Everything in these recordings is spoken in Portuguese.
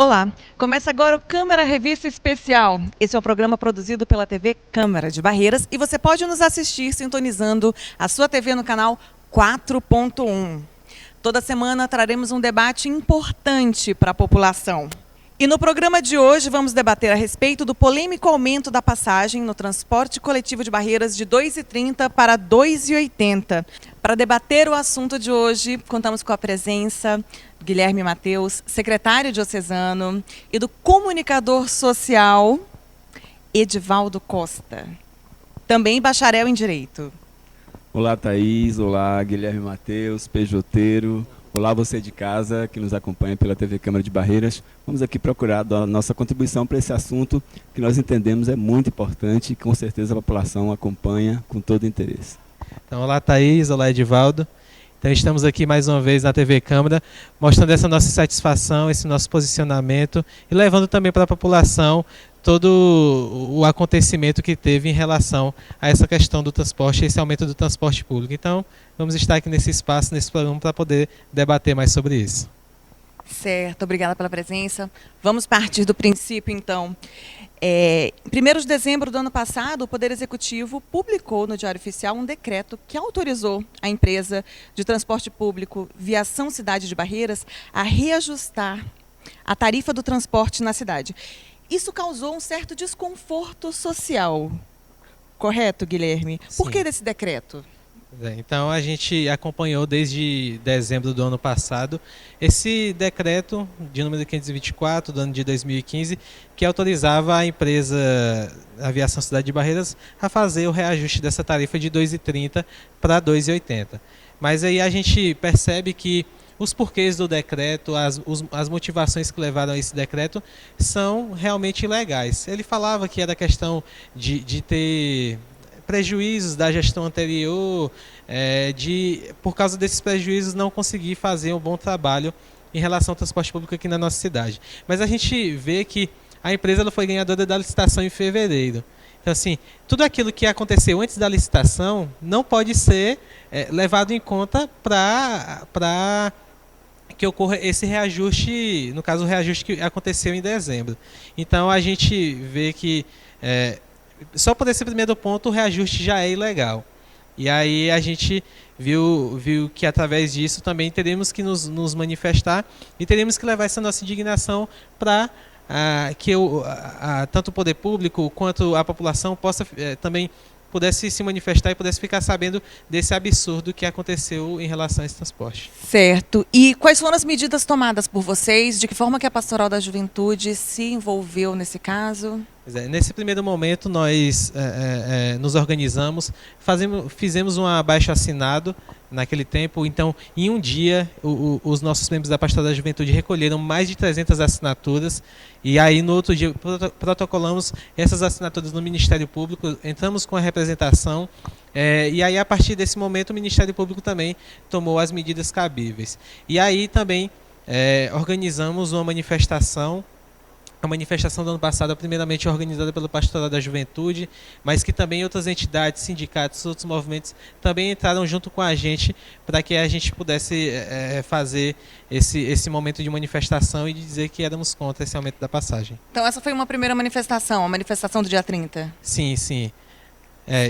Olá, começa agora o Câmara Revista Especial. Esse é o programa produzido pela TV Câmara de Barreiras e você pode nos assistir sintonizando a sua TV no canal 4.1. Toda semana traremos um debate importante para a população. E no programa de hoje vamos debater a respeito do polêmico aumento da passagem no transporte coletivo de Barreiras de R$ 2,30 para R$ 2,80. Para debater o assunto de hoje, contamos com a presença do Guilherme Mateus, secretário diocesano, e do comunicador social Edivaldo Costa, também bacharel em Direito. Olá, Thaís. Olá, Guilherme Mateus, pejoteiro. Olá, você de casa que nos acompanha pela TV Câmara de Barreiras. Vamos aqui procurar dar a nossa contribuição para esse assunto que nós entendemos é muito importante e com certeza a população acompanha com todo interesse. Então, olá, Thaís. Olá, Edivaldo. Então, estamos aqui mais uma vez na TV Câmara, mostrando essa nossa satisfação, esse nosso posicionamento e levando também para a população todo o acontecimento que teve em relação a essa questão do transporte, esse aumento do transporte público. Então, vamos estar aqui nesse espaço, nesse programa, para poder debater mais sobre isso. Certo, obrigada pela presença. Vamos partir do princípio, então. Em 1º de dezembro do ano passado, o Poder Executivo publicou no Diário Oficial um decreto que autorizou a empresa de transporte público Viação Cidade de Barreiras a reajustar a tarifa do transporte na cidade. Isso causou um certo desconforto social. Correto, Guilherme? Por que desse decreto? Então, a gente acompanhou desde dezembro do ano passado esse decreto de número 524 do ano de 2015, que autorizava a empresa Aviação Cidade de Barreiras a fazer o reajuste dessa tarifa de R$ 2,30 para R$ 2,80. Mas aí a gente percebe que os porquês do decreto, as motivações que levaram a esse decreto são realmente ilegais. Ele falava que era questão de ter prejuízos da gestão anterior, por causa desses prejuízos não conseguir fazer um bom trabalho em relação ao transporte público aqui na nossa cidade. Mas a gente vê que a empresa ela foi ganhadora da licitação em fevereiro. Então, assim, tudo aquilo que aconteceu antes da licitação não pode ser levado em conta para que ocorra esse reajuste, no caso o reajuste que aconteceu em dezembro. Então a gente vê que só por esse primeiro ponto o reajuste já é ilegal. E aí a gente viu que através disso também teremos que nos manifestar e teremos que levar essa nossa indignação para que tanto o poder público quanto a população possa também pudesse se manifestar e pudesse ficar sabendo desse absurdo que aconteceu em relação a esse transporte. Certo. E quais foram as medidas tomadas por vocês? De que forma que a Pastoral da Juventude se envolveu nesse caso? Nesse primeiro momento, nós nos organizamos, fizemos um abaixo-assinado naquele tempo. Então, em um dia, os nossos membros da Pastoral da Juventude recolheram mais de 300 assinaturas. E aí, no outro dia, protocolamos essas assinaturas no Ministério Público, entramos com a representação. E aí, a partir desse momento, o Ministério Público também tomou as medidas cabíveis. E aí, também, organizamos uma manifestação. A manifestação do ano passado, primeiramente organizada pelo Pastoral da Juventude, mas que também outras entidades, sindicatos, outros movimentos também entraram junto com a gente para que a gente pudesse fazer esse momento de manifestação e de dizer que éramos contra esse aumento da passagem. Então essa foi uma primeira manifestação, a manifestação do dia 30? Sim, sim.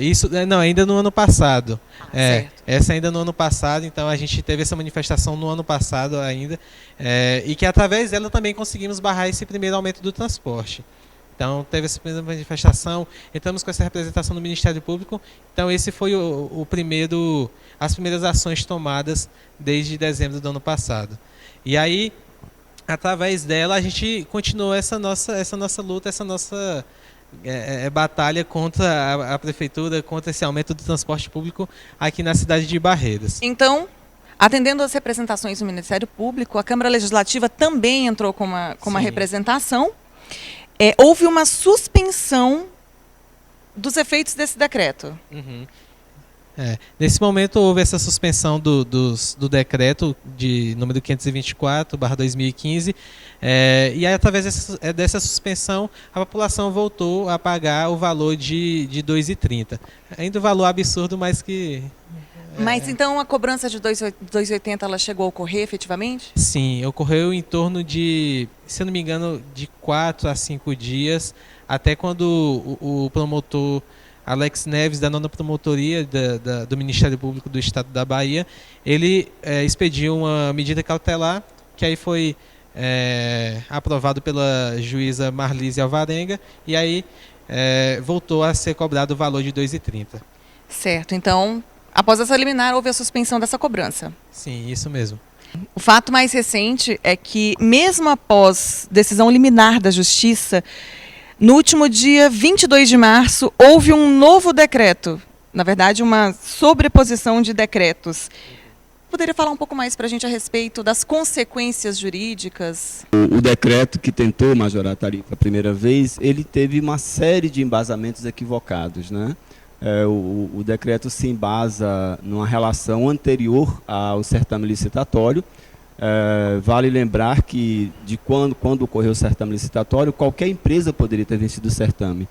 Isso não, ainda no ano passado. Essa ainda no ano passado, então a gente teve essa manifestação no ano passado ainda, e que através dela também conseguimos barrar esse primeiro aumento do transporte. Então teve essa primeira manifestação, entramos com essa representação no Ministério Público, então esse foi as primeiras ações tomadas desde dezembro do ano passado. E aí, através dela, a gente continuou essa nossa luta, essa nossa batalha contra a prefeitura, contra esse aumento do transporte público aqui na cidade de Barreiras. Então, atendendo às representações do Ministério Público, a Câmara Legislativa também entrou com uma representação. Houve uma suspensão dos efeitos desse decreto. Uhum. Nesse momento houve essa suspensão do decreto de número 524/2015, e aí, através dessa suspensão a população voltou a pagar o valor de R$ 2,30. Ainda um valor absurdo, mas que Mas então a cobrança de 2,80 ela chegou a ocorrer efetivamente? Sim, ocorreu em torno de, se eu não me engano, de 4 a 5 dias, até quando o promotor Alex Neves, da 9ª Promotoria do Ministério Público do Estado da Bahia, ele expediu uma medida cautelar, que aí foi aprovado pela juíza Marlise Alvarenga, e aí voltou a ser cobrado o valor de 2,30. Certo, então, após essa liminar, houve a suspensão dessa cobrança. Sim, isso mesmo. O fato mais recente é que, mesmo após decisão liminar da Justiça, no último dia 22 de março, houve um novo decreto. Na verdade, uma sobreposição de decretos. Poderia falar um pouco mais para a gente a respeito das consequências jurídicas? O decreto que tentou majorar a tarifa a primeira vez, ele teve uma série de embasamentos equivocados, né? O decreto se embasa numa relação anterior ao certame licitatório. Vale lembrar que quando ocorreu o certame licitatório, qualquer empresa poderia ter vencido o certame.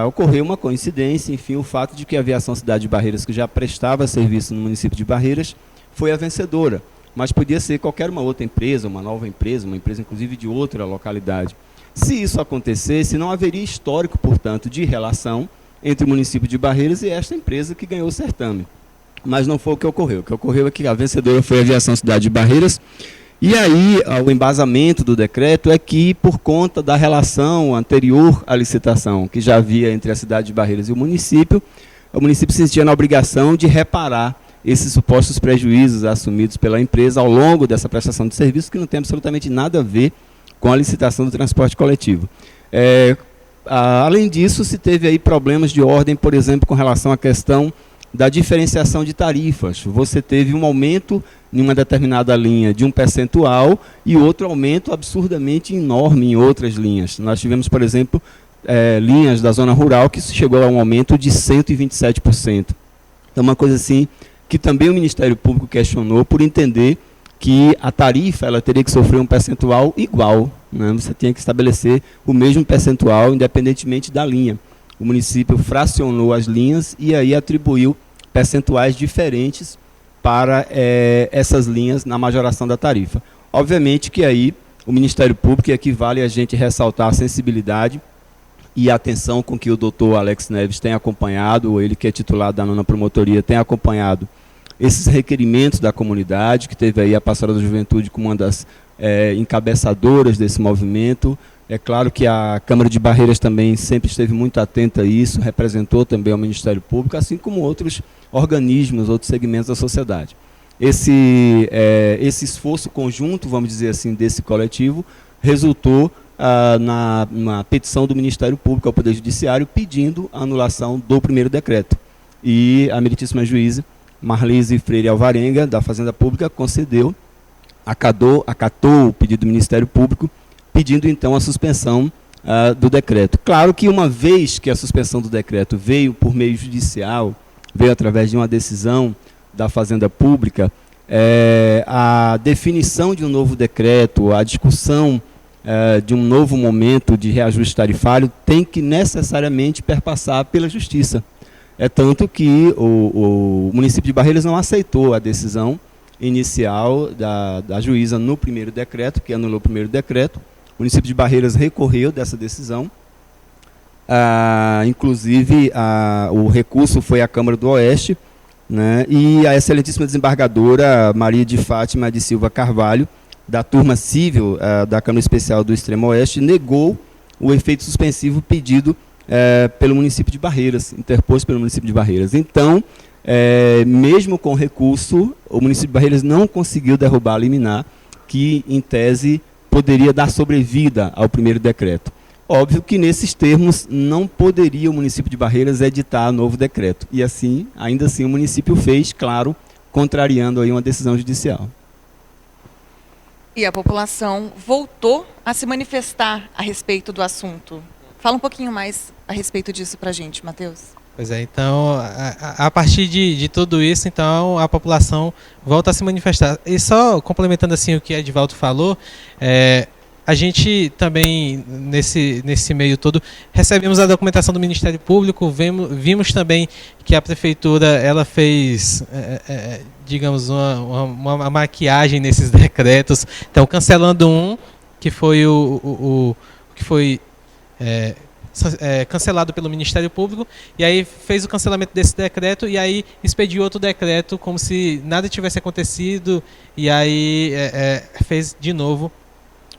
Ocorreu uma coincidência, enfim, o fato de que a Aviação Cidade de Barreiras, que já prestava serviço no município de Barreiras, foi a vencedora, mas podia ser qualquer uma outra empresa, uma nova empresa, uma empresa inclusive de outra localidade. Se isso acontecesse, não haveria histórico, portanto, de relação entre o município de Barreiras e esta empresa que ganhou o certame. Mas não foi o que ocorreu. O que ocorreu é que a vencedora foi a Aviação Cidade de Barreiras. E aí, o embasamento do decreto é que, por conta da relação anterior à licitação que já havia entre a cidade de Barreiras e o município se sentia na obrigação de reparar esses supostos prejuízos assumidos pela empresa ao longo dessa prestação de serviço, que não tem absolutamente nada a ver com a licitação do transporte coletivo. Além disso, se teve aí problemas de ordem, por exemplo, com relação à questão da diferenciação de tarifas. Você teve um aumento em uma determinada linha de um percentual e outro aumento absurdamente enorme em outras linhas. Nós tivemos, por exemplo, linhas da zona rural que chegou a um aumento de 127%. Então, uma coisa assim que também o Ministério Público questionou por entender que a tarifa ela teria que sofrer um percentual igual, né? Você tinha que estabelecer o mesmo percentual independentemente da linha. O município fracionou as linhas e aí atribuiu percentuais diferentes para essas linhas na majoração da tarifa. Obviamente que aí o Ministério Público, e aqui vale a gente ressaltar a sensibilidade e a atenção com que o doutor Alex Neves tem acompanhado, ele que é titular da 9ª Promotoria, tem acompanhado esses requerimentos da comunidade, que teve aí a Pastoral da Juventude como uma das encabeçadoras desse movimento. É claro que a Câmara de Barreiras também sempre esteve muito atenta a isso, representou também ao Ministério Público, assim como outros organismos, outros segmentos da sociedade. Esse esforço conjunto, vamos dizer assim, desse coletivo, resultou na petição do Ministério Público ao Poder Judiciário pedindo a anulação do primeiro decreto. E a meritíssima juíza Marlise Freire Alvarenga, da Fazenda Pública, acatou o pedido do Ministério Público, pedindo então a suspensão do decreto. Claro que uma vez que a suspensão do decreto veio por meio judicial, veio através de uma decisão da Fazenda Pública, a definição de um novo decreto, a discussão de um novo momento de reajuste tarifário tem que necessariamente perpassar pela Justiça. É tanto que o município de Barreiras não aceitou a decisão inicial da juíza no primeiro decreto, que anulou o primeiro decreto. O município de Barreiras recorreu dessa decisão. Inclusive, o recurso foi à Câmara do Oeste, né, e a excelentíssima desembargadora Maria de Fátima de Silva Carvalho, da turma civil da Câmara Especial do Extremo Oeste, negou o efeito suspensivo pedido pelo município de Barreiras, interposto pelo município de Barreiras. Então, mesmo com recurso, o município de Barreiras não conseguiu derrubar a liminar, que, em tese, poderia dar sobrevida ao primeiro decreto. Óbvio que, nesses termos, não poderia o município de Barreiras editar novo decreto. E, assim, ainda assim, o município fez, claro, contrariando aí uma decisão judicial. E a população voltou a se manifestar a respeito do assunto. Fala um pouquinho mais a respeito disso para a gente, Matheus. Pois é, então, a partir de tudo isso, então, a população volta a se manifestar. E só complementando assim o que Edivaldo falou, A gente também, nesse meio todo, recebemos a documentação do Ministério Público, vimos também que a Prefeitura ela fez, digamos, uma maquiagem nesses decretos. Então, cancelando um, que foi que foi cancelado pelo Ministério Público, e aí fez o cancelamento desse decreto, e aí expediu outro decreto como se nada tivesse acontecido, e aí fez de novo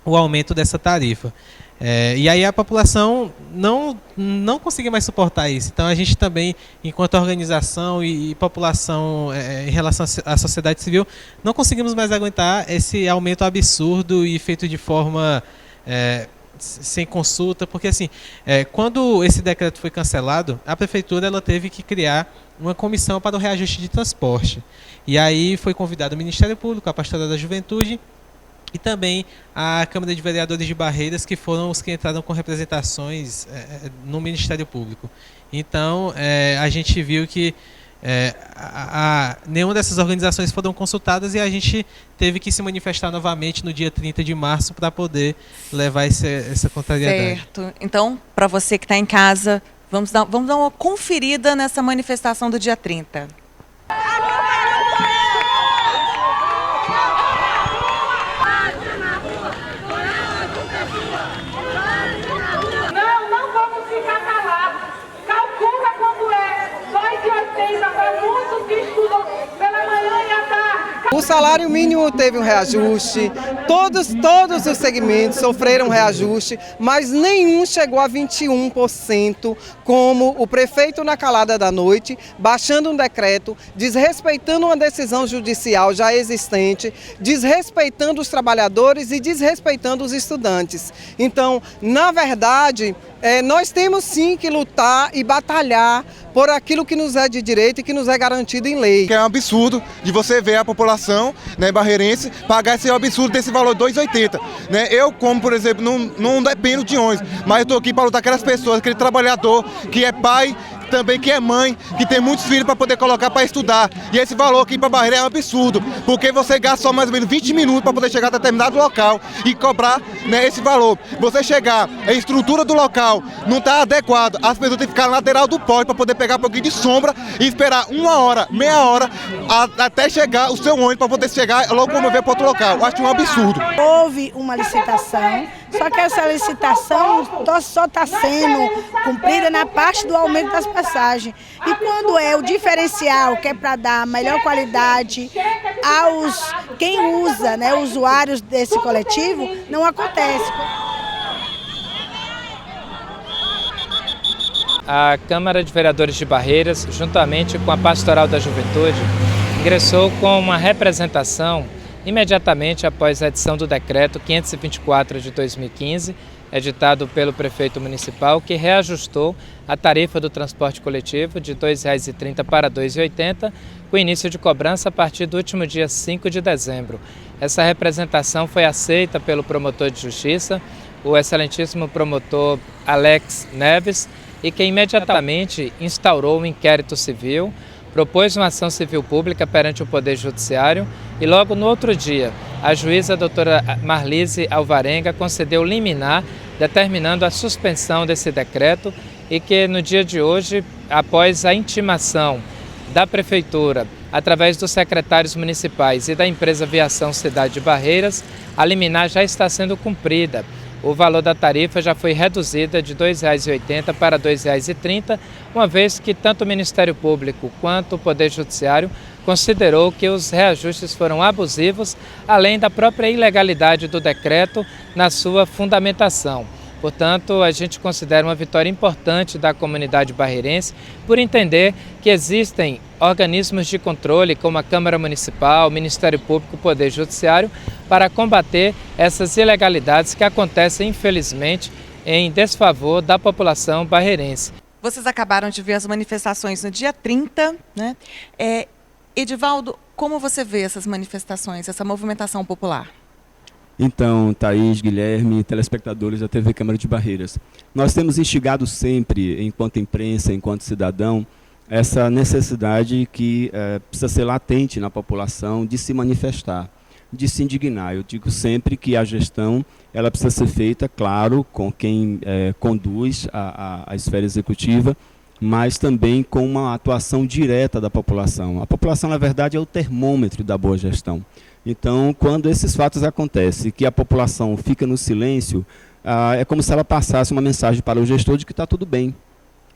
o aumento dessa tarifa. E aí a população não conseguia mais suportar isso. Então a gente também, enquanto organização e população em relação à sociedade civil, não conseguimos mais aguentar esse aumento absurdo e feito de forma sem consulta, porque assim, quando esse decreto foi cancelado, a prefeitura ela teve que criar uma comissão para o reajuste de transporte. E aí foi convidado o Ministério Público, a Pastoral da Juventude e também a Câmara de Vereadores de Barreiras, que foram os que entraram com representações no Ministério Público. Então, a gente viu que nenhuma dessas organizações foram consultadas, e a gente teve que se manifestar novamente no dia 30 de março para poder levar essa contrariedade. Certo. Então, para você que está em casa, vamos dar uma conferida nessa manifestação do dia 30. Não vamos ficar calados. Calcula quanto é 2,80 para muitos que estudam pela manhã e à tarde. O salário mínimo teve um reajuste, todos os segmentos sofreram reajuste, mas nenhum chegou a 21%, como o prefeito na calada da noite, baixando um decreto, desrespeitando uma decisão judicial já existente, desrespeitando os trabalhadores e desrespeitando os estudantes. Então, na verdade, nós temos sim que lutar e batalhar por aquilo que nos é de direito e que nos é garantido em lei. É um absurdo de você ver a população, né, barreirense pagar esse absurdo desse valor de 2,80. Né? Eu, como por exemplo, não dependo de ônibus, mas eu estou aqui para lutar aquelas pessoas, aquele trabalhador que é pai, também que é mãe, que tem muitos filhos para poder colocar para estudar. E esse valor aqui para Barreira é um absurdo, porque você gasta só mais ou menos 20 minutos para poder chegar a determinado local e cobrar, né, esse valor. Você chegar, a estrutura do local não está adequada, as pessoas têm que ficar na lateral do poste para poder pegar um pouquinho de sombra e esperar 1 hora, meia hora, até chegar o seu ônibus para poder chegar logo locomover para outro local. Eu acho um absurdo. Houve uma licitação, só que essa licitação só está sendo cumprida na parte do aumento das passagens. E quando é o diferencial, que é para dar melhor qualidade aos quem usa, né, usuários desse coletivo, não acontece. A Câmara de Vereadores de Barreiras, juntamente com a Pastoral da Juventude, ingressou com uma representação imediatamente após a edição do decreto 524 de 2015, editado pelo prefeito municipal, que reajustou a tarifa do transporte coletivo de R$ 2,30 para R$ 2,80, com início de cobrança a partir do último dia 5 de dezembro. Essa representação foi aceita pelo promotor de justiça, o excelentíssimo promotor Alex Neves, e que imediatamente instaurou um inquérito civil, propôs uma ação civil pública perante o Poder Judiciário e logo no outro dia a juíza doutora Marlise Alvarenga concedeu liminar determinando a suspensão desse decreto e que no dia de hoje, após a intimação da Prefeitura, através dos secretários municipais e da empresa Viação Cidade de Barreiras, a liminar já está sendo cumprida. O valor da tarifa já foi reduzida de R$ 2,80 para R$ 2,30, uma vez que tanto o Ministério Público quanto o Poder Judiciário considerou que os reajustes foram abusivos, além da própria ilegalidade do decreto na sua fundamentação. Portanto, a gente considera uma vitória importante da comunidade barreirense por entender que existem organismos de controle como a Câmara Municipal, o Ministério Público, o Poder Judiciário, para combater essas ilegalidades que acontecem, infelizmente, em desfavor da população barreirense. Vocês acabaram de ver as manifestações no dia 30, né? Edivaldo, como você vê essas manifestações, essa movimentação popular? Então, Thaís, Guilherme, telespectadores da TV Câmara de Barreiras, nós temos instigado sempre, enquanto imprensa, enquanto cidadão, essa necessidade que precisa ser latente na população de se manifestar. de se indignar. Eu digo sempre que a gestão ela precisa ser feita, claro, com quem conduz a esfera executiva, mas também com uma atuação direta da população. A população, na verdade, é o termômetro da boa gestão. Então, quando esses fatos acontecem, que a população fica no silêncio, é como se ela passasse uma mensagem para o gestor de que está tudo bem,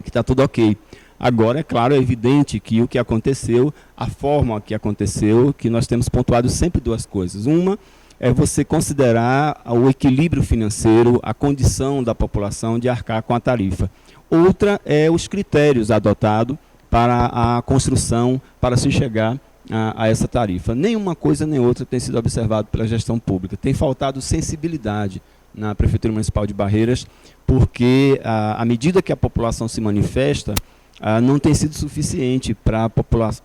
que está tudo ok. Agora, é claro, é evidente que o que aconteceu, a forma que aconteceu, que nós temos pontuado sempre duas coisas. Uma é você considerar o equilíbrio financeiro, a condição da população de arcar com a tarifa. Outra é os critérios adotados para a construção, para se chegar a essa tarifa. Nenhuma coisa nem outra tem sido observado pela gestão pública. Tem faltado sensibilidade na Prefeitura Municipal de Barreiras, porque à medida que a população se manifesta, não tem sido suficiente para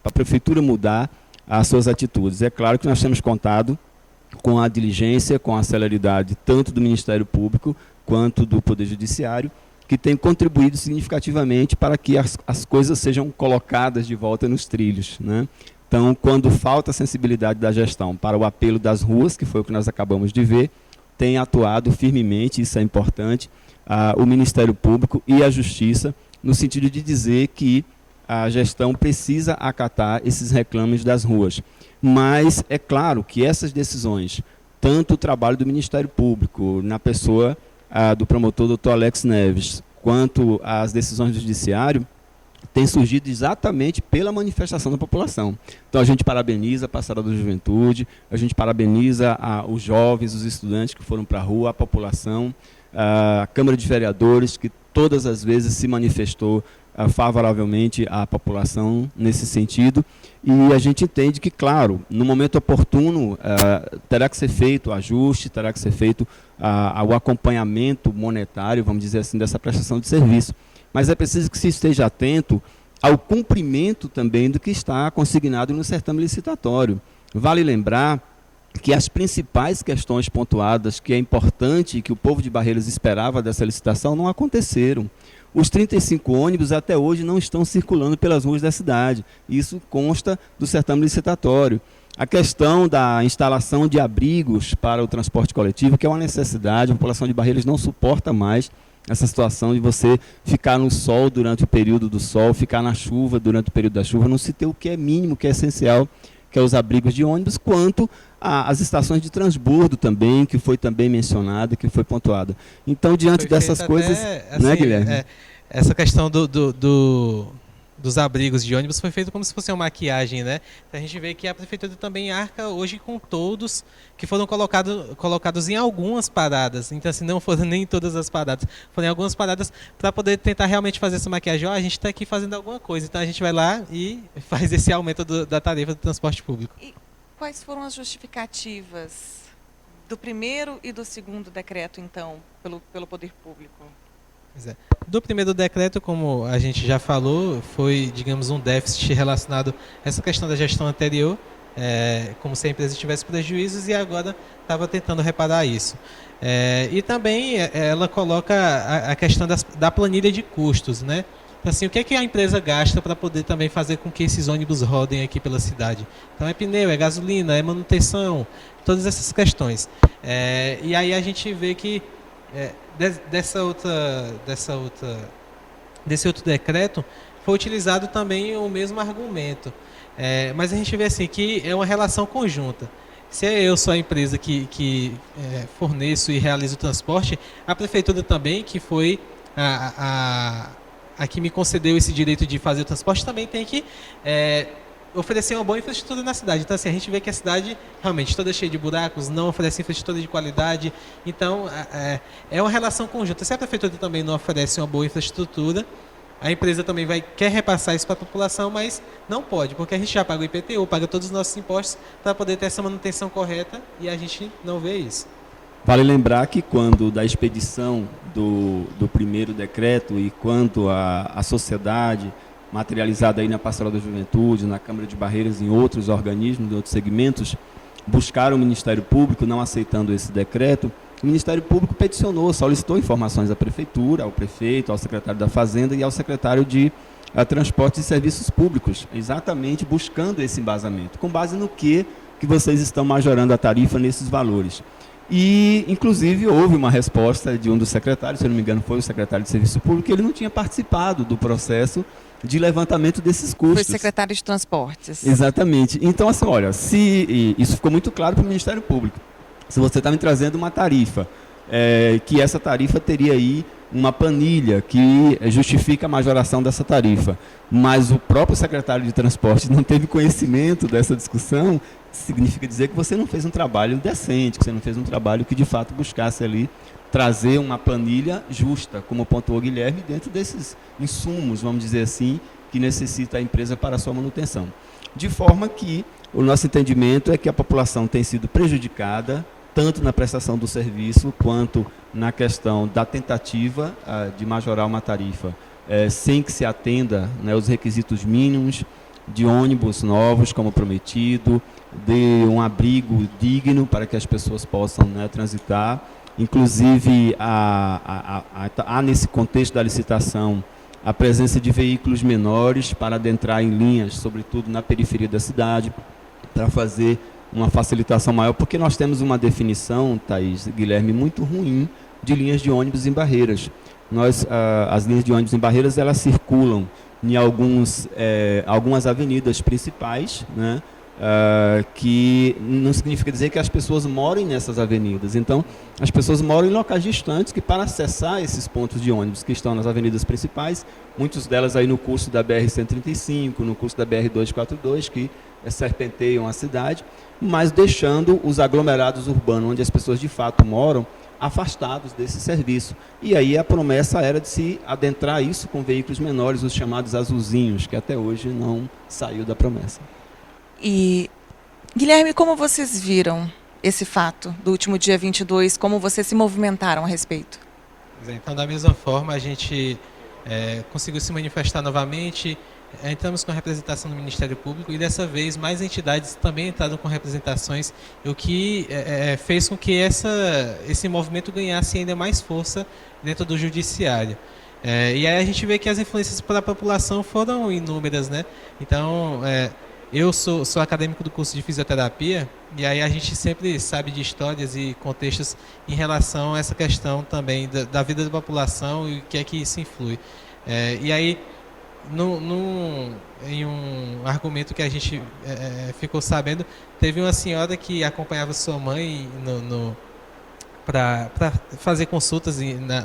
a Prefeitura mudar as suas atitudes. É claro que nós temos contado com a diligência, com a celeridade, tanto do Ministério Público quanto do Poder Judiciário, que tem contribuído significativamente para que as coisas sejam colocadas de volta nos trilhos, né? Então, quando falta a sensibilidade da gestão para o apelo das ruas, que foi o que nós acabamos de ver, tem atuado firmemente, isso é importante, o Ministério Público e a Justiça, no sentido de dizer que a gestão precisa acatar esses reclames das ruas. Mas é claro que essas decisões, tanto o trabalho do Ministério Público, na pessoa do promotor Dr. Alex Neves, quanto as decisões do Judiciário, tem surgido exatamente pela manifestação da população. Então a gente parabeniza a Pastoral da Juventude, a gente parabeniza os jovens, os estudantes que foram para a rua, a população, a Câmara de Vereadores, que todas as vezes se manifestou favoravelmente à população nesse sentido, e a gente entende que, claro, no momento oportuno terá que ser feito o ajuste, terá que ser feito o acompanhamento monetário, vamos dizer assim, dessa prestação de serviço. Mas é preciso que se esteja atento ao cumprimento também do que está consignado no certame licitatório. Vale lembrar que as principais questões pontuadas, que é importante e que o povo de Barreiras esperava dessa licitação, não aconteceram. Os 35 ônibus até hoje não estão circulando pelas ruas da cidade. Isso consta do certame licitatório. A questão da instalação de abrigos para o transporte coletivo, que é uma necessidade, a população de Barreiras não suporta mais essa situação de você ficar no sol durante o período do sol, ficar na chuva durante o período da chuva, não se ter o que é mínimo, o que é essencial, que é os abrigos de ônibus, quanto às estações de transbordo também, que foi também mencionada, que foi pontuada. Então, diante dessas coisas, assim, né, Guilherme? Essa questão dos abrigos de ônibus foi feito como se fosse uma maquiagem, né? A gente vê que a Prefeitura também arca hoje com todos que foram colocados em algumas paradas. Então, assim, não foram nem todas as paradas, foram em algumas paradas para poder tentar realmente fazer essa maquiagem. A gente está aqui fazendo alguma coisa, então a gente vai lá e faz esse aumento da tarifa do transporte público. E quais foram as justificativas do primeiro e do segundo decreto, então, pelo Poder Público? Do primeiro decreto, como a gente já falou, foi, digamos, um déficit relacionado a essa questão da gestão anterior, como se a empresa tivesse prejuízos e agora estava tentando reparar isso. E também ela coloca a questão da planilha de custos, né? Então, assim, o que é que a empresa gasta para poder também fazer com que esses ônibus rodem aqui pela cidade? Então é pneu, é gasolina, é manutenção, todas essas questões. E aí a gente vê que desse outro decreto foi utilizado também o mesmo argumento, mas a gente vê assim que é uma relação conjunta. Se eu sou a empresa que forneço e realizo o transporte, a prefeitura também, que foi a que me concedeu esse direito de fazer o transporte, também tem que oferecer uma boa infraestrutura na cidade. Então, assim, a gente vê que a cidade realmente toda cheia de buracos, não oferece infraestrutura de qualidade. Então, é uma relação conjunta. Se a prefeitura também não oferece uma boa infraestrutura, a empresa também quer repassar isso para a população, mas não pode, porque a gente já paga o IPTU, paga todos os nossos impostos para poder ter essa manutenção correta e a gente não vê isso. Vale lembrar que quando da expedição do primeiro decreto e quando a sociedade materializada aí na Pastoral da Juventude, na Câmara de Barreiras, em outros organismos, em outros segmentos, buscaram o Ministério Público, não aceitando esse decreto, o Ministério Público peticionou, solicitou informações à Prefeitura, ao Prefeito, ao Secretário da Fazenda e ao Secretário de Transportes e Serviços Públicos, exatamente buscando esse embasamento. Com base no que que vocês estão majorando a tarifa nesses valores. E, inclusive, houve uma resposta de um dos secretários, se eu não me engano foi o secretário de Serviço Público, que ele não tinha participado do processo de levantamento desses custos. Foi secretário de Transportes. Exatamente. Então, assim, olha, isso ficou muito claro para o Ministério Público. Se você está me trazendo uma tarifa, que essa tarifa teria aí uma planilha que justifica a majoração dessa tarifa, mas o próprio secretário de Transporte não teve conhecimento dessa discussão, significa dizer que você não fez um trabalho decente, que você não fez um trabalho que de fato buscasse ali trazer uma planilha justa, como pontuou o Guilherme, dentro desses insumos, vamos dizer assim, que necessita a empresa para a sua manutenção. De forma que o nosso entendimento é que a população tem sido prejudicada, tanto na prestação do serviço, quanto na questão da tentativa de majorar uma tarifa, sem que se atenda, né, os requisitos mínimos de ônibus novos, como prometido, de um abrigo digno para que as pessoas possam, né, transitar. Inclusive, há nesse contexto da licitação a presença de veículos menores para adentrar em linhas, sobretudo na periferia da cidade, para fazer uma facilitação maior, porque nós temos uma definição, Thaís, Guilherme, muito ruim de linhas de ônibus em Barreiras. As linhas de ônibus em Barreiras, elas circulam em algumas avenidas principais, né, que não significa dizer que as pessoas morem nessas avenidas. Então, as pessoas moram em locais distantes que, para acessar esses pontos de ônibus que estão nas avenidas principais, muitas delas aí no curso da BR-135, no curso da BR-242, que serpenteiam a cidade, mas deixando os aglomerados urbanos, onde as pessoas de fato moram, afastados desse serviço. E aí a promessa era de se adentrar isso com veículos menores, os chamados azulzinhos, que até hoje não saiu da promessa. E, Guilherme, como vocês viram esse fato do último dia 22? Como vocês se movimentaram a respeito? Então, da mesma forma, a gente conseguiu se manifestar novamente. Entramos com a representação do Ministério Público e dessa vez mais entidades também entraram com representações, o que fez com que esse movimento ganhasse ainda mais força dentro do judiciário. E aí a gente vê que as influências para a população foram inúmeras, né? Então, eu sou acadêmico do curso de fisioterapia e aí a gente sempre sabe de histórias e contextos em relação a essa questão também da vida da população e o que é que isso influi. E aí, em um argumento que a gente ficou sabendo, teve uma senhora que acompanhava sua mãe para fazer consultas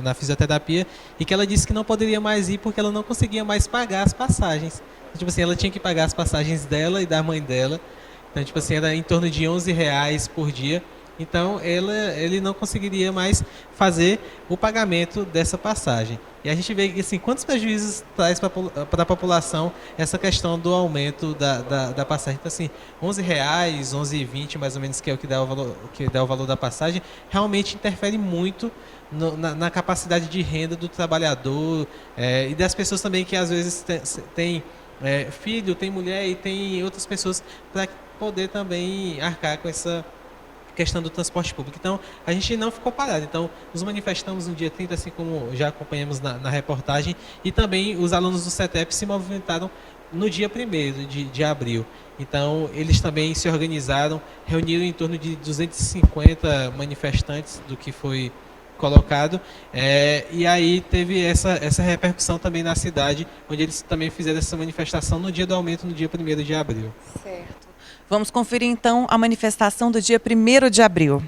na fisioterapia e que ela disse que não poderia mais ir porque ela não conseguia mais pagar as passagens. Tipo assim, ela tinha que pagar as passagens dela e da mãe dela. Então, tipo assim, era em torno de R$11 por dia. Então, ele não conseguiria mais fazer o pagamento dessa passagem. E a gente vê que, assim, quantos prejuízos traz para a população essa questão do aumento da passagem. Então, assim, R$11, R$11,20 mais ou menos, que é o que dá o valor da passagem, realmente interfere muito na capacidade de renda do trabalhador e das pessoas também que, às vezes, têm filho, tem mulher e tem outras pessoas para poder também arcar com essa questão do transporte público. Então, a gente não ficou parado. Então, nos manifestamos no dia 30, assim como já acompanhamos na reportagem, e também os alunos do CETEP se movimentaram no dia 1º de abril. Então, eles também se organizaram, reuniram em torno de 250 manifestantes do que foi colocado, e aí teve essa repercussão também na cidade, onde eles também fizeram essa manifestação no dia do aumento, no dia 1º de abril. Certo. Vamos conferir então a manifestação do dia 1º de abril.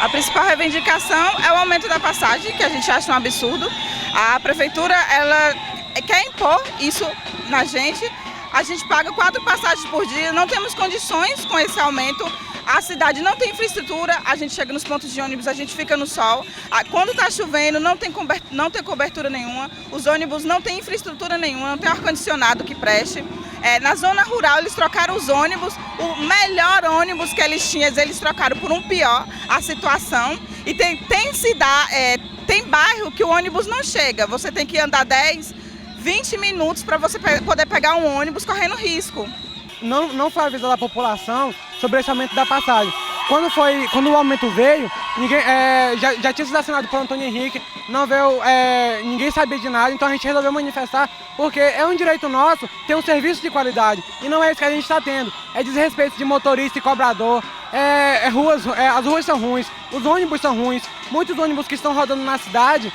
A principal reivindicação é o aumento da passagem, que a gente acha um absurdo. A prefeitura ela quer impor isso na gente. A gente paga 4 passagens por dia, não temos condições com esse aumento. A cidade não tem infraestrutura, a gente chega nos pontos de ônibus, a gente fica no sol. Quando está chovendo, não tem cobertura nenhuma. Os ônibus não têm infraestrutura nenhuma, não tem ar-condicionado que preste. Na zona rural, eles trocaram os ônibus, o melhor ônibus que eles tinham, eles trocaram por um pior a situação. E tem bairro que o ônibus não chega, você tem que andar 10, 20 minutos para você poder pegar um ônibus correndo risco. Não foi avisada a população sobre esse aumento da passagem. Quando o aumento veio, ninguém, já tinha sido assinado por Antônio Henrique, não veio, ninguém sabia de nada, então a gente resolveu manifestar, porque é um direito nosso ter um serviço de qualidade, e não é isso que a gente está tendo. É desrespeito de motorista e cobrador, as ruas são ruins, os ônibus são ruins, muitos ônibus que estão rodando na cidade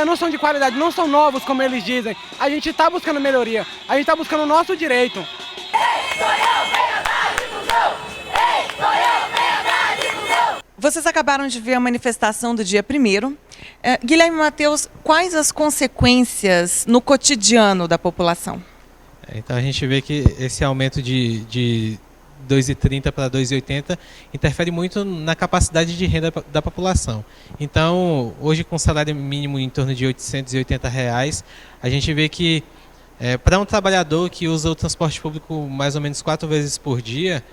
não são de qualidade, não são novos, como eles dizem. A gente está buscando melhoria, a gente está buscando o nosso direito. Vocês acabaram de ver a manifestação do dia 1º. Guilherme Matheus, quais as consequências no cotidiano da população? Então a gente vê que esse aumento de 2,30 para 2,80 interfere muito na capacidade de renda da população. Então, hoje com salário mínimo em torno de R$ 880, a gente vê que para um trabalhador que usa o transporte público mais ou menos 4 vezes por dia,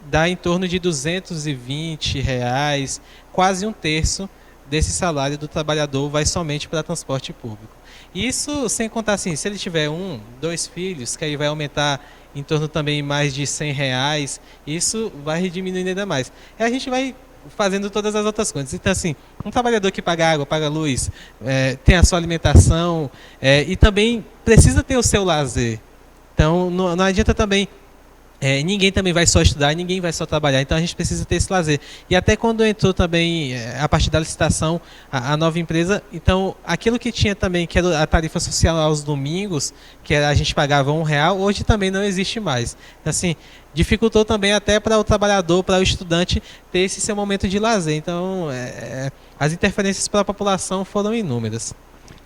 dá em torno de R$ 220, quase um terço desse salário do trabalhador vai somente para transporte público. Isso sem contar assim, se ele tiver 1, 2 filhos, que aí vai aumentar em torno também mais de R$ 100, isso vai diminuindo ainda mais. E a gente vai fazendo todas as outras coisas. Então, assim, um trabalhador que paga água, paga luz, tem a sua alimentação e também precisa ter o seu lazer. Então, não adianta também... ninguém também vai só estudar, ninguém vai só trabalhar, então a gente precisa ter esse lazer. E até quando entrou também, a partir da licitação, a nova empresa, então aquilo que tinha também, que era a tarifa social aos domingos, que a gente pagava R$1, hoje também não existe mais. Então, assim, dificultou também até para o trabalhador, para o estudante, ter esse seu momento de lazer. Então, as interferências para a população foram inúmeras.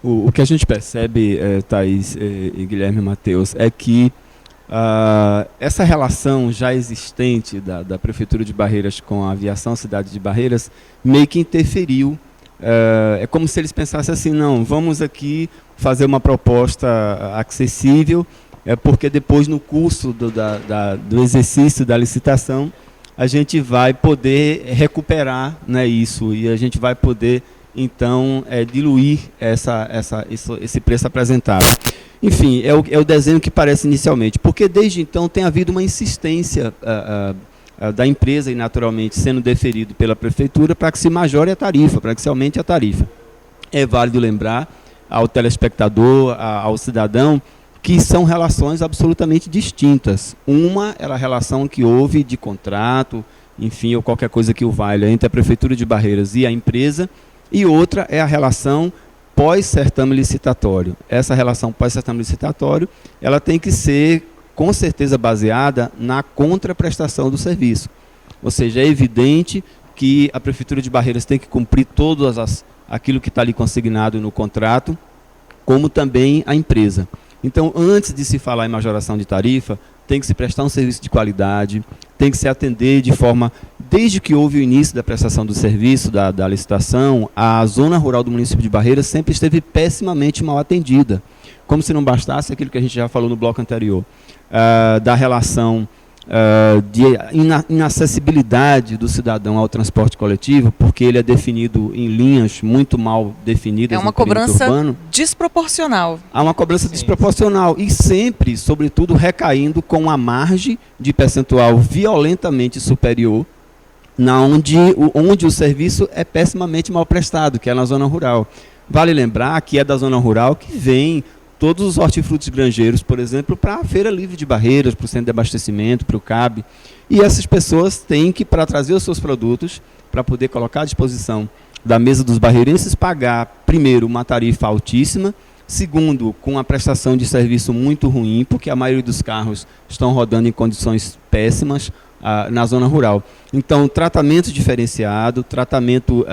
O que a gente percebe, Thaís e Guilherme Matheus, é que essa relação já existente da Prefeitura de Barreiras com a Aviação Cidade de Barreiras meio que interferiu. É como se eles pensassem assim, não, vamos aqui fazer uma proposta acessível, porque depois no curso do exercício da licitação a gente vai poder recuperar, né, isso, e a gente vai poder então diluir esse preço apresentado. Enfim, é o desenho que parece inicialmente, porque desde então tem havido uma insistência da empresa e naturalmente sendo deferido pela Prefeitura para que se majore a tarifa, para que se aumente a tarifa. É válido lembrar ao telespectador, ao cidadão, que são relações absolutamente distintas. Uma é a relação que houve de contrato, enfim, ou qualquer coisa que o valha entre a Prefeitura de Barreiras e a empresa, e outra é a relação pós-certame licitatório. Essa relação pós-certame licitatório, ela tem que ser, com certeza, baseada na contraprestação do serviço. Ou seja, é evidente que a Prefeitura de Barreiras tem que cumprir aquilo que está ali consignado no contrato, como também a empresa. Então, antes de se falar em majoração de tarifa, tem que se prestar um serviço de qualidade, tem que se atender de forma... Desde que houve o início da prestação do serviço, da licitação, a zona rural do município de Barreiras sempre esteve pessimamente mal atendida. Como se não bastasse aquilo que a gente já falou no bloco anterior, da relação de inacessibilidade do cidadão ao transporte coletivo, porque ele é definido em linhas muito mal definidas. É uma cobrança desproporcional. Há uma cobrança desproporcional e sempre, sobretudo, recaindo com uma margem de percentual violentamente superior, onde o serviço é pessimamente mal prestado, que é na zona rural. Vale lembrar que é da zona rural que vem todos os hortifrutos granjeiros, por exemplo, para a Feira Livre de Barreiras, para o centro de abastecimento, para o CAB. E essas pessoas têm que, para trazer os seus produtos, para poder colocar à disposição da mesa dos barreirenses, pagar, primeiro, uma tarifa altíssima, segundo, com a prestação de serviço muito ruim, porque a maioria dos carros estão rodando em condições péssimas na zona rural. Então, tratamento diferenciado, tratamento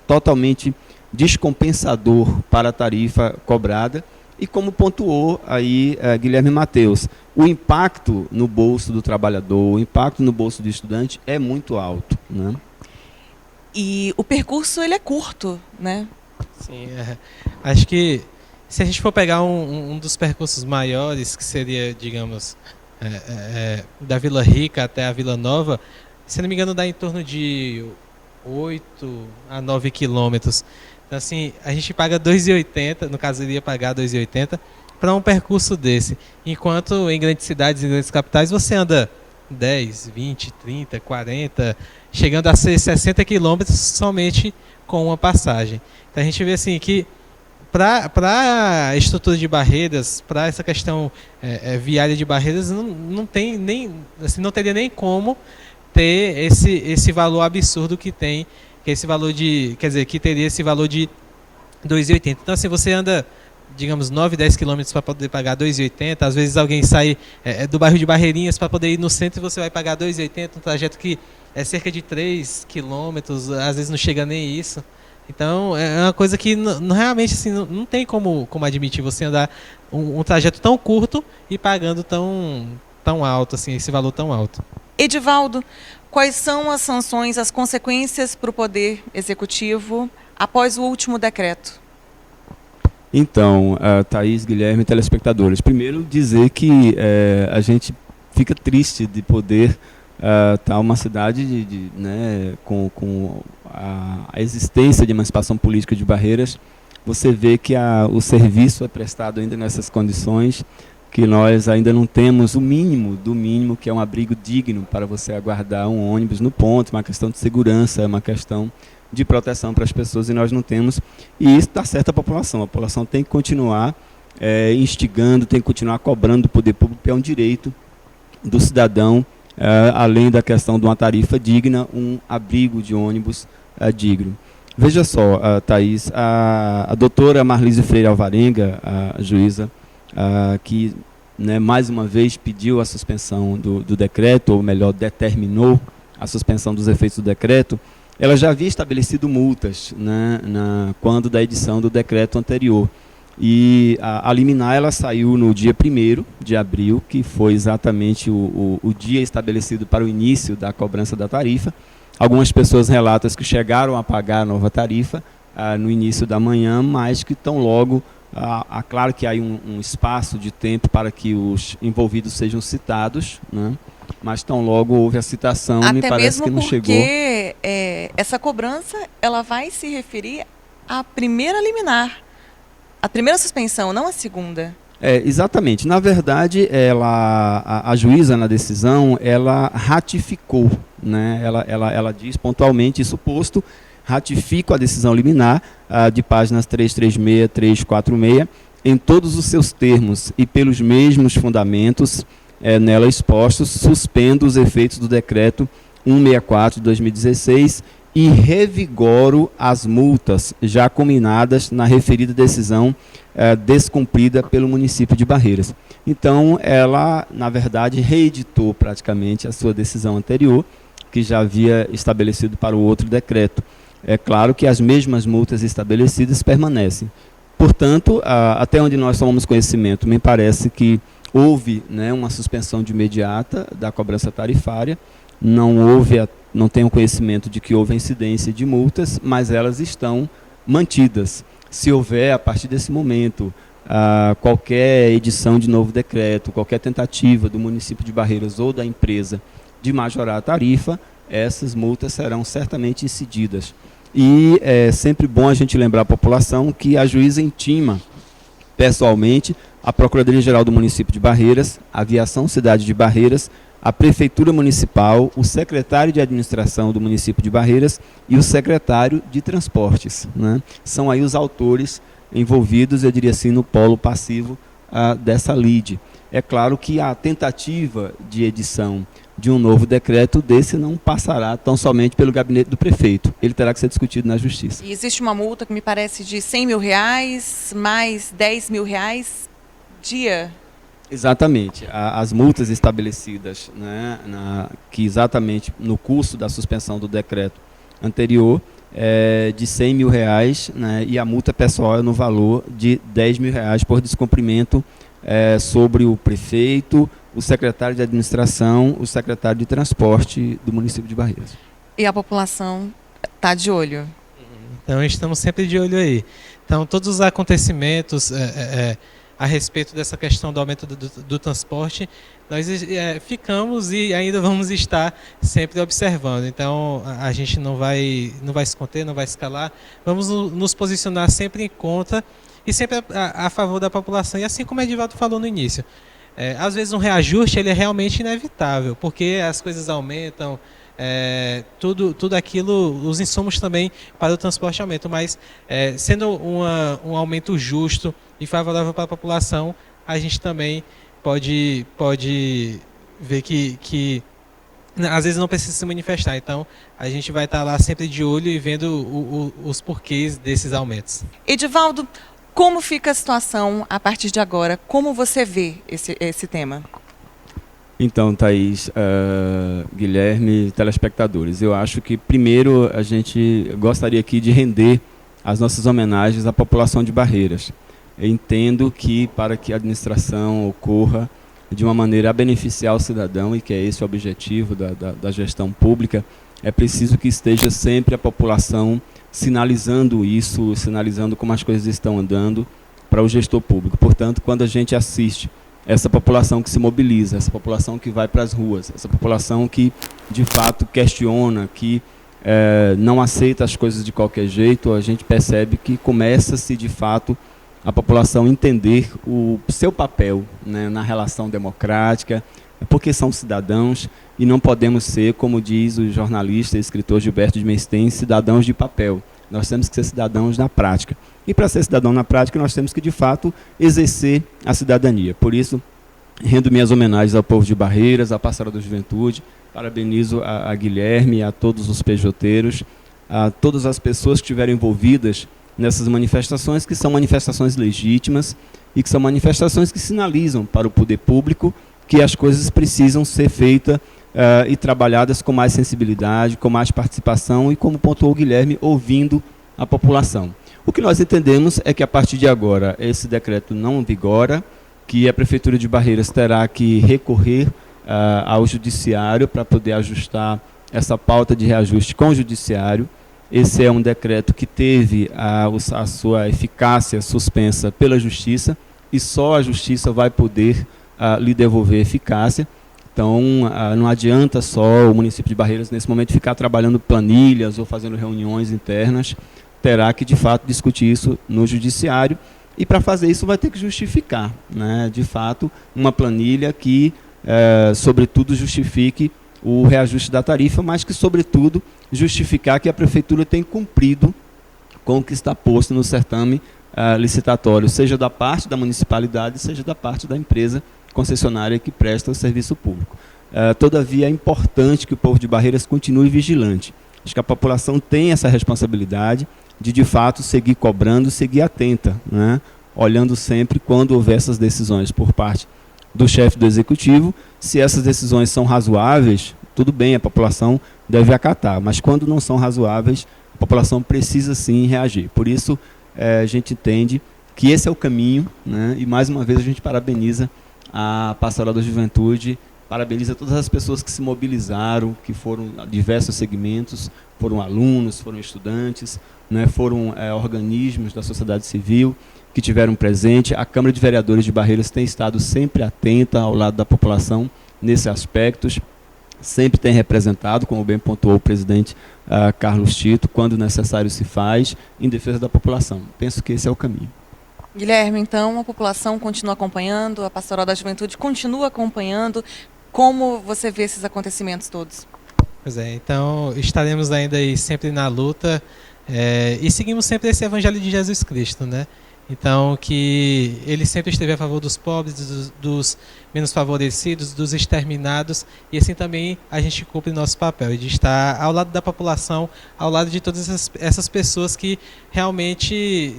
totalmente descompensador para a tarifa cobrada, E como pontuou aí Guilherme Matheus, o impacto no bolso do trabalhador, o impacto no bolso do estudante é muito alto, né? E o percurso ele é curto, né? Sim, acho que se a gente for pegar um dos percursos maiores, que seria, digamos, da Vila Rica até a Vila Nova, se não me engano dá em torno de 8 a 9 quilômetros. Então, assim, a gente paga R$ 2,80, no caso iria pagar R$ 2,80 para um percurso desse. Enquanto em grandes cidades, em grandes capitais, você anda 10, 20, 30, 40, chegando a ser 60 quilômetros somente com uma passagem. Então a gente vê assim que para a estrutura de Barreiras, para essa questão viária de Barreiras, não tem nem, assim, não teria nem como ter esse valor absurdo que tem, que é esse valor de, quer dizer, que teria esse valor de R$ 2,80. Então assim, você anda, digamos, 9, 10 quilômetros para poder pagar R$ 2,80. Às vezes alguém sai do bairro de Barreirinhas para poder ir no centro e você vai pagar R$ 2,80, um trajeto que é cerca de 3 quilômetros, às vezes não chega nem isso. Então é uma coisa que realmente assim, não tem como admitir você andar um trajeto tão curto e pagando tão alto, assim, esse valor tão alto. Edivaldo, quais são as sanções, as consequências para o Poder Executivo após o último decreto? Então, Thaís, Guilherme, telespectadores, primeiro dizer que a gente fica triste de poder estar uma cidade né, com a existência de emancipação política de Barreiras. Você vê que o serviço é prestado ainda nessas condições, que nós ainda não temos o mínimo do mínimo, que é um abrigo digno para você aguardar um ônibus no ponto, uma questão de segurança, uma questão de proteção para as pessoas, e nós não temos, e isso dá certo à população. A população tem que continuar instigando, tem que continuar cobrando do poder público, que é um direito do cidadão, além da questão de uma tarifa digna, um abrigo de ônibus digno. Veja só, Thaís, a doutora Marlise Freire Alvarenga, a juíza, que né, mais uma vez pediu a suspensão do decreto, ou melhor, determinou a suspensão dos efeitos do decreto, ela já havia estabelecido multas, né, quando da edição do decreto anterior. E a liminar ela saiu no dia 1º de abril, que foi exatamente o dia estabelecido para o início da cobrança da tarifa. Algumas pessoas relatam que chegaram a pagar a nova tarifa no início da manhã, mas que tão logo, claro que há um espaço de tempo para que os envolvidos sejam citados, né? Mas tão logo houve a citação, me parece que não chegou. Até porque essa cobrança ela vai se referir à primeira liminar, a primeira suspensão, não a segunda. Exatamente. Na verdade, a juíza na decisão, ela ratificou, né? Ela diz pontualmente isso posto, ratifico a decisão liminar de páginas 336, 346, em todos os seus termos e pelos mesmos fundamentos nela expostos, suspendo os efeitos do decreto 164 de 2016 e revigoro as multas já combinadas na referida decisão descumprida pelo município de Barreiras. Então, ela, na verdade, reeditou praticamente a sua decisão anterior, que já havia estabelecido para o outro decreto. É claro que as mesmas multas estabelecidas permanecem. Portanto, até onde nós tomamos conhecimento, me parece que houve, né, uma suspensão de imediata da cobrança tarifária, não tenho conhecimento de que houve incidência de multas, mas elas estão mantidas. Se houver, a partir desse momento, qualquer edição de novo decreto, qualquer tentativa do município de Barreiras ou da empresa de majorar a tarifa, essas multas serão certamente incididas. E é sempre bom a gente lembrar a população que a juíza intima pessoalmente a Procuradoria-Geral do município de Barreiras, a Aviação Cidade de Barreiras, a Prefeitura Municipal, o secretário de Administração do município de Barreiras e o secretário de Transportes, né? São aí os autores envolvidos, eu diria assim, no polo passivo dessa lide. É claro que a tentativa de edição de um novo decreto desse não passará tão somente pelo gabinete do prefeito. Ele terá que ser discutido na Justiça. E existe uma multa que me parece de R$100 mil, mais R$10 mil dia? Exatamente. As multas estabelecidas, né, que exatamente no curso da suspensão do decreto anterior, de R$100 mil, né, e a multa pessoal é no valor de R$10 mil por descumprimento sobre o prefeito, o secretário de administração, o secretário de transporte do município de Barreiras. E a população está de olho? Então estamos sempre de olho aí. Então todos os acontecimentos a respeito dessa questão do aumento do transporte, nós ficamos e ainda vamos estar sempre observando. Então a gente não vai se conter, não vai se calar. Vamos nos posicionar sempre em conta e sempre a favor da população. E assim como o Edivaldo falou no início, às vezes um reajuste ele é realmente inevitável, porque as coisas aumentam, tudo aquilo, os insumos também para o transporte aumentam, mas sendo um aumento justo e favorável para a população, a gente também pode ver que às vezes não precisa se manifestar. Então a gente vai estar lá sempre de olho e vendo os porquês desses aumentos. Edivaldo, como fica a situação a partir de agora? Como você vê esse tema? Então, Thaís, Guilherme, telespectadores, eu acho que primeiro a gente gostaria aqui de render as nossas homenagens à população de Barreiras. Eu entendo que para que a administração ocorra de uma maneira a beneficiar o cidadão, e que é esse o objetivo da gestão pública, é preciso que esteja sempre a população sinalizando isso, sinalizando como as coisas estão andando para o gestor público. Portanto, quando a gente assiste essa população que se mobiliza, essa população que vai para as ruas, essa população que de fato questiona, que não aceita as coisas de qualquer jeito, a gente percebe que começa-se de fato a população entender o seu papel, né, na relação democrática, porque são cidadãos e não podemos ser, como diz o jornalista e escritor Gilberto de Mestens, cidadãos de papel. Nós temos que ser cidadãos na prática. E para ser cidadão na prática, nós temos que, de fato, exercer a cidadania. Por isso, rendo minhas homenagens ao povo de Barreiras, à Pastoral da Juventude, parabenizo a Guilherme, a todos os pejoteiros, a todas as pessoas que estiveram envolvidas nessas manifestações, que são manifestações legítimas e que são manifestações que sinalizam para o poder público que as coisas precisam ser feitas e trabalhadas com mais sensibilidade, com mais participação e, como pontuou o Guilherme, ouvindo a população. O que nós entendemos é que, a partir de agora, esse decreto não vigora, que a Prefeitura de Barreiras terá que recorrer ao Judiciário para poder ajustar essa pauta de reajuste com o Judiciário. Esse é um decreto que teve a sua eficácia suspensa pela Justiça e só a Justiça vai poder lhe devolver eficácia. Então, não adianta só o município de Barreiras, nesse momento, ficar trabalhando planilhas ou fazendo reuniões internas. Terá que, de fato, discutir isso no Judiciário. E, para fazer isso, vai ter que justificar, né, de fato, uma planilha que, sobretudo, justifique o reajuste da tarifa, mas que, sobretudo, justificar que a Prefeitura tem cumprido com o que está posto no certame licitatório, seja da parte da municipalidade, seja da parte da empresa concessionária que presta o serviço público. Todavia, é importante que o povo de Barreiras continue vigilante. Acho que a população tem essa responsabilidade de fato, seguir cobrando, seguir atenta, né? Olhando sempre quando houver essas decisões por parte do chefe do Executivo. Se essas decisões são razoáveis, tudo bem, a população deve acatar, mas quando não são razoáveis, a população precisa sim reagir. Por isso, a gente entende que esse é o caminho, né? E mais uma vez a gente parabeniza a Pastoral da Juventude, parabeniza todas as pessoas que se mobilizaram, que foram a diversos segmentos, foram alunos, foram estudantes, né, foram organismos da sociedade civil que tiveram presente. A Câmara de Vereadores de Barreiras tem estado sempre atenta ao lado da população nesses aspectos, sempre tem representado, como bem pontuou o presidente Carlos Tito, quando necessário se faz, em defesa da população. Penso que esse é o caminho. Guilherme, então, a população continua acompanhando, a Pastoral da Juventude continua acompanhando. Como você vê esses acontecimentos todos? Pois é, então estaremos ainda aí sempre na luta e seguimos sempre esse Evangelho de Jesus Cristo, né? Então, que ele sempre esteve a favor dos pobres, dos menos favorecidos, dos exterminados, e assim também a gente cumpre nosso papel, de estar ao lado da população, ao lado de todas essas pessoas que realmente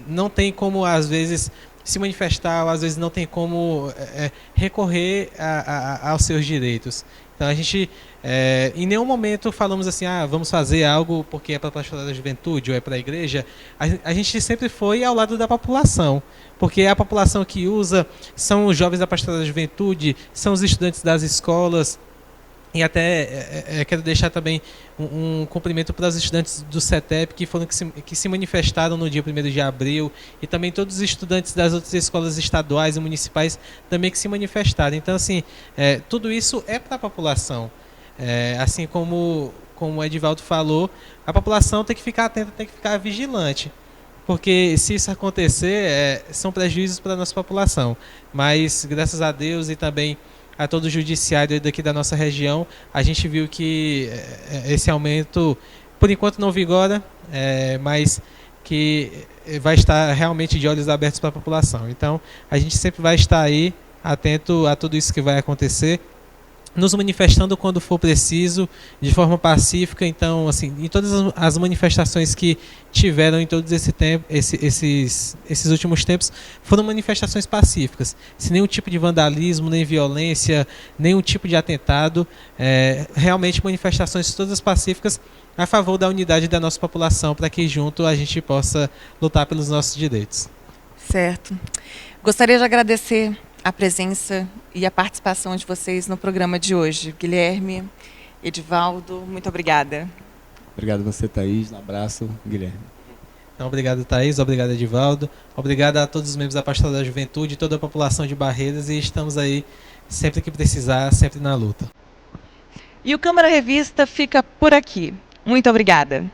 não tem como, às vezes, se manifestar, ou às vezes não tem como recorrer aos seus direitos. Então a gente, em nenhum momento falamos assim, vamos fazer algo porque é para a Pastoral da Juventude ou é para a igreja. A gente sempre foi ao lado da população, porque a população que usa são os jovens da Pastoral da Juventude, são os estudantes das escolas. E até quero deixar também um cumprimento para os estudantes do CETEP que se manifestaram no dia 1º de abril, e também todos os estudantes das outras escolas estaduais e municipais também que se manifestaram. Então, assim, tudo isso é para a população. Assim como o Edivaldo falou, a população tem que ficar atenta, tem que ficar vigilante. Porque se isso acontecer, são prejuízos para a nossa população. Mas, graças a Deus e também a todo o judiciário daqui da nossa região, a gente viu que esse aumento, por enquanto não vigora, mas que vai estar realmente de olhos abertos para a população. Então, a gente sempre vai estar aí, atento a tudo isso que vai acontecer, nos manifestando quando for preciso, de forma pacífica. Então, assim, em todas as manifestações que tiveram em todos esses últimos tempos, foram manifestações pacíficas, sem nenhum tipo de vandalismo, nem violência, nenhum tipo de atentado, realmente manifestações todas pacíficas a favor da unidade da nossa população, para que junto a gente possa lutar pelos nossos direitos. Certo. Gostaria de agradecer a presença e a participação de vocês no programa de hoje. Guilherme, Edivaldo, muito obrigada. Obrigado a você, Thaís. Um abraço, Guilherme. Então, obrigado, Thaís. Obrigado, Edivaldo. Obrigado a todos os membros da Pastoral da Juventude, toda a população de Barreiras, e estamos aí sempre que precisar, sempre na luta. E o Câmara Revista fica por aqui. Muito obrigada.